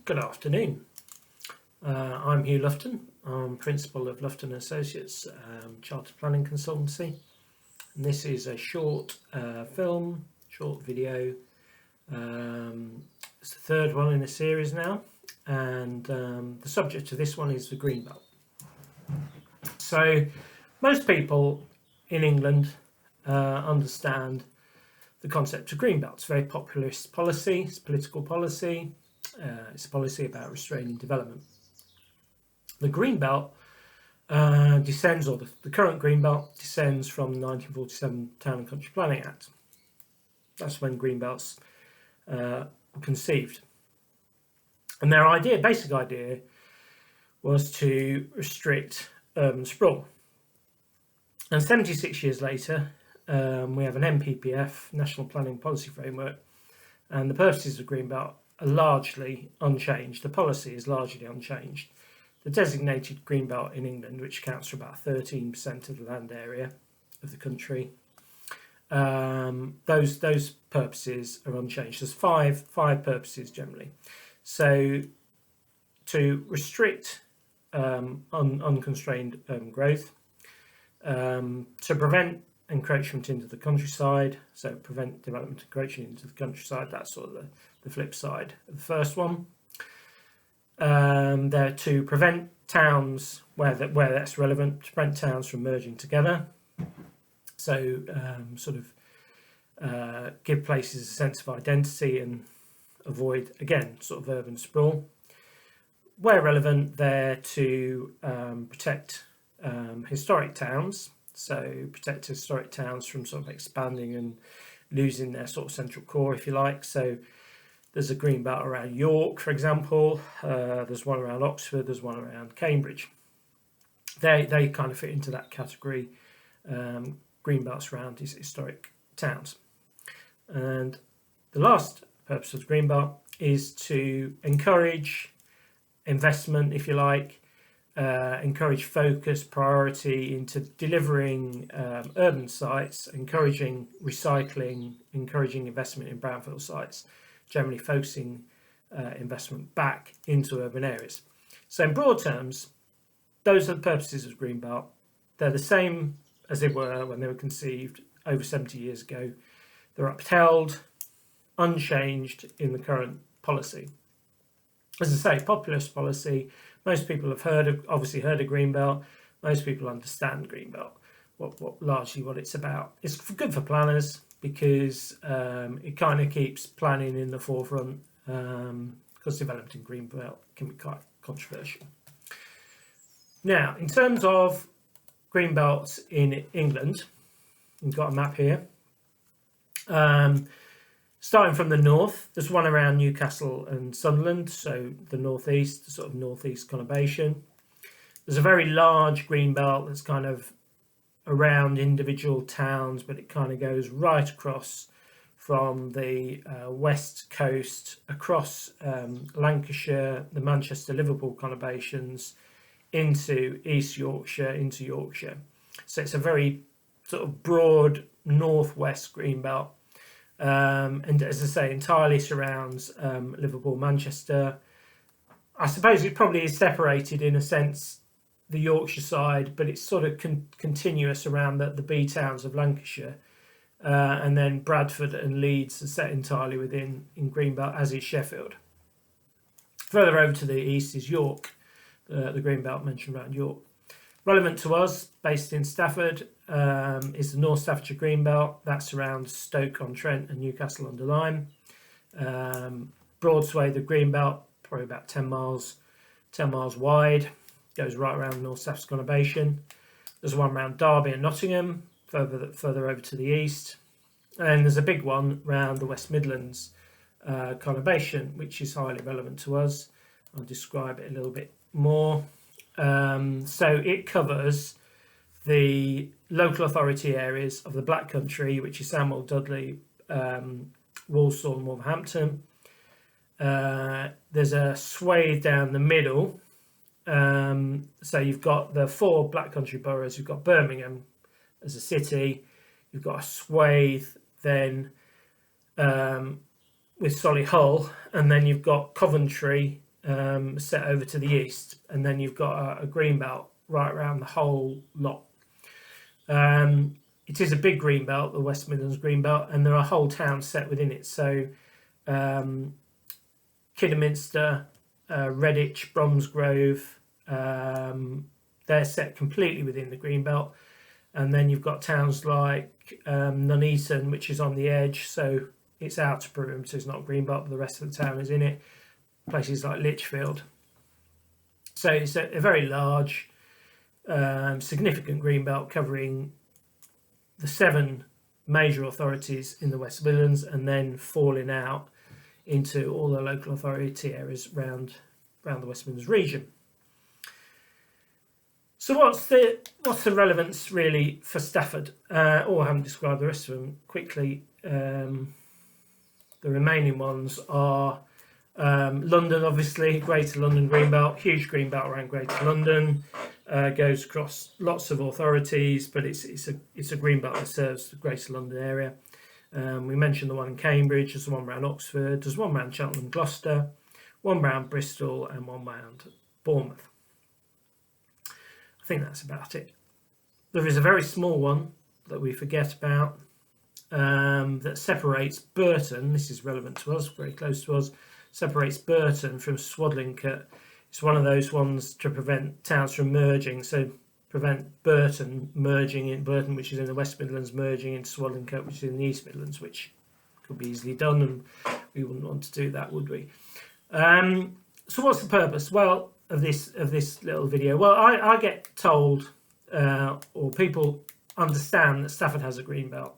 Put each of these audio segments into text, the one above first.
Good afternoon. I'm Hugh Lufton. I'm Principal of Lufton Associates Chartered Planning Consultancy. And this is a short short video. It's the third one in a series now. And the subject of this one is the Greenbelt. So most people in England understand the concept of Greenbelt. It's a very populist policy, it's political policy. It's a policy about restraining development. The Greenbelt descends, or the current Greenbelt descends from the 1947 Town and Country Planning Act. That's when Greenbelts were conceived. And their basic idea, was to restrict urban sprawl. And 76 years later, we have an NPPF, National Planning Policy Framework, and the purposes of Greenbelt are largely unchanged. The policy is largely unchanged. The designated Greenbelt in England, which accounts for about 13% of the land area of the country, those purposes are unchanged. There's five purposes generally. So to restrict unconstrained growth, to prevent encroachment into the countryside, so prevent development encroaching into the countryside, that's sort of the flip side of the first one. They're to prevent towns, where that's relevant, to prevent towns from merging together, so give places a sense of identity and avoid, again, sort of urban sprawl. Where relevant, they're to protect historic towns, so protect historic towns from sort of expanding and losing their sort of central core, if you like. So there's a Greenbelt around York, for example. There's one around Oxford. There's one around Cambridge. They kind of fit into that category. Greenbelts around these historic towns. And the last purpose of the Greenbelt is to encourage investment, if you like, encourage focus, priority into delivering urban sites, encouraging recycling, encouraging investment in brownfield sites, generally focusing investment back into urban areas. So in broad terms, those are the purposes of Greenbelt. They're the same as they were when they were conceived over 70 years ago. They're upheld, unchanged in the current policy. As I say, populist policy. Most people have obviously heard of Greenbelt. Most people understand Greenbelt, largely what it's about. It's good for planners because it kind of keeps planning in the forefront, because development in Greenbelt can be quite controversial. Now, in terms of Greenbelts in England, we've got a map here. Starting from the north, there's one around Newcastle and Sunderland, so the northeast, the sort of northeast conurbation. There's a very large Greenbelt that's kind of around individual towns, but it kind of goes right across from the west coast, across Lancashire, the Manchester-Liverpool conurbations, into East Yorkshire, into Yorkshire. So it's a very sort of broad northwest Greenbelt. And as I say, entirely surrounds Liverpool, Manchester. I suppose it probably is separated in a sense, the Yorkshire side, but it's sort of continuous around the B towns of Lancashire. And then Bradford and Leeds are set entirely within Greenbelt, as is Sheffield. Further over to the east is York, the Greenbelt mentioned around York. Relevant to us, based in Stafford, is the North Staffordshire Greenbelt. That's around Stoke-on-Trent and Newcastle-under-Lyme. Broad swathe of Greenbelt, probably about 10 miles wide. Goes right around North Staffordshire conurbation. There's one around Derby and Nottingham, further over to the east. And there's a big one around the West Midlands conurbation, which is highly relevant to us. I'll describe it a little bit more. So it covers the local authority areas of the Black Country, which is Sandwell, Dudley, Walsall and Wolverhampton. There's a swathe down the middle. So you've got the 4 Black Country boroughs. You've got Birmingham as a city. You've got a swathe then with Solihull, and then you've got Coventry set over to the east, and then you've got a green belt right around the whole lot. It is a big green belt, the West Midlands green belt, and there are whole towns set within it. So Kidderminster, Redditch, Bromsgrove, they're set completely within the green belt. And then you've got towns like Nuneaton, which is on the edge, so it's outer perimeter, it's not green belt, but the rest of the town is in it. Places like Lichfield. So it's a very large, significant green belt covering the 7 major authorities in the West Midlands, and then falling out into all the local authority areas around the West Midlands region. So what's the relevance really for Stafford? I haven't described the rest of them quickly. The remaining ones are London, obviously, Greater London Greenbelt, huge greenbelt around Greater London, goes across lots of authorities, but it's a greenbelt that serves the Greater London area. We mentioned the one in Cambridge, there's the one around Oxford, there's one around Cheltenham, Gloucester, one around Bristol, and one around Bournemouth. I think that's about it. There is a very small one that we forget about that separates Burton. This is relevant to us, very close to us. Separates Burton from Swadlincote. It's one of those ones to prevent towns from merging. So prevent Burton merging in Burton, which is in the West Midlands, merging into Swadlincote, which is in the East Midlands, which could be easily done, and we wouldn't want to do that, would we? So what's the purpose? Well, of this little video. Well, I get told, or people understand, that Stafford has a green belt.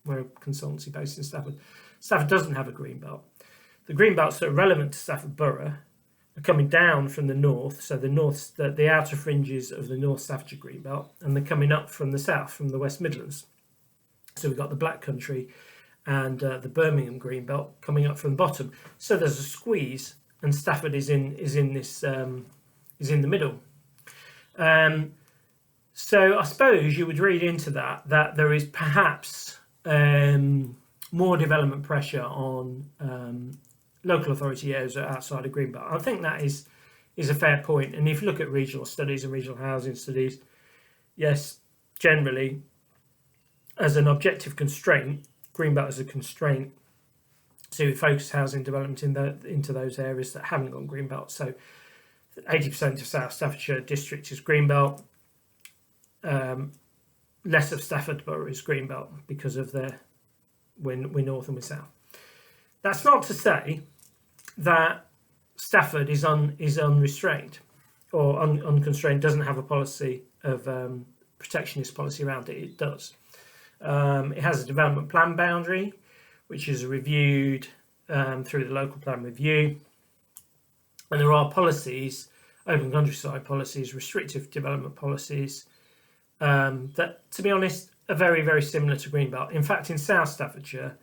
We're a consultancy based in Stafford. Stafford doesn't have a green belt. The green belts that are relevant to Stafford Borough are coming down from the north, so the outer fringes of the North Staffordshire green belt, and they're coming up from the south, from the West Midlands. So we've got the Black Country and the Birmingham green belt coming up from the bottom. So there's a squeeze, and Stafford is in the middle. So I suppose you would read into that there is perhaps more development pressure on local authority areas outside of Greenbelt. I think that is a fair point. And if you look at regional studies and regional housing studies, yes, generally, as an objective constraint, Greenbelt is a constraint to focus housing development into those areas that haven't got Greenbelt. So 80% of South Staffordshire district is Greenbelt. Less of Stafford Borough is Greenbelt because of we're north and we're south. That's not to say that Stafford is unrestrained or unconstrained, doesn't have a policy of protectionist policy around it. It does. It has a development plan boundary, which is reviewed through the local plan review. And there are policies, open countryside policies, restrictive development policies, that, to be honest, are very, very similar to Greenbelt. In fact, in South Staffordshire,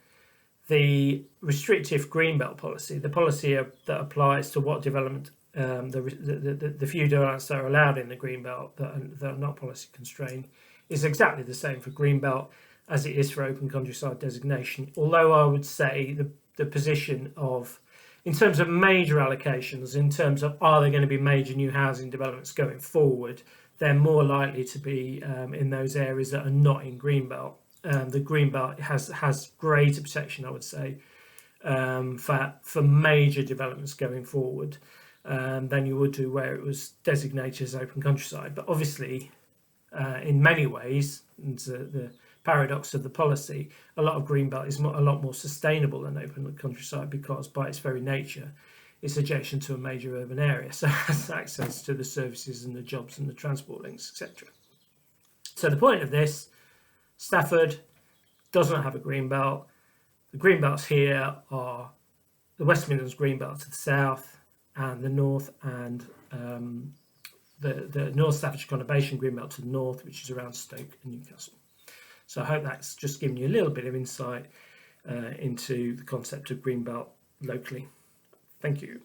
the restrictive Greenbelt policy, the policy that applies to what development, the few developments that are allowed in the Greenbelt that are not policy constrained, is exactly the same for Greenbelt as it is for open countryside designation. Although I would say the position of, in terms of major allocations, in terms of are there going to be major new housing developments going forward, they're more likely to be in those areas that are not in Greenbelt. The Greenbelt has greater protection, I would say, for major developments going forward than you would do where it was designated as open countryside. But obviously, in many ways, it's the paradox of the policy, a lot of Greenbelt is a lot more sustainable than open countryside because by its very nature, it's adjacent to a major urban area, so it has access to the services and the jobs and the transport links, etc. So the point of this, Stafford does not have a greenbelt. The greenbelts here are the West Midlands greenbelt to the south, and the north, and the North Staffordshire conurbation greenbelt to the north, which is around Stoke and Newcastle. So I hope that's just given you a little bit of insight into the concept of greenbelt locally. Thank you.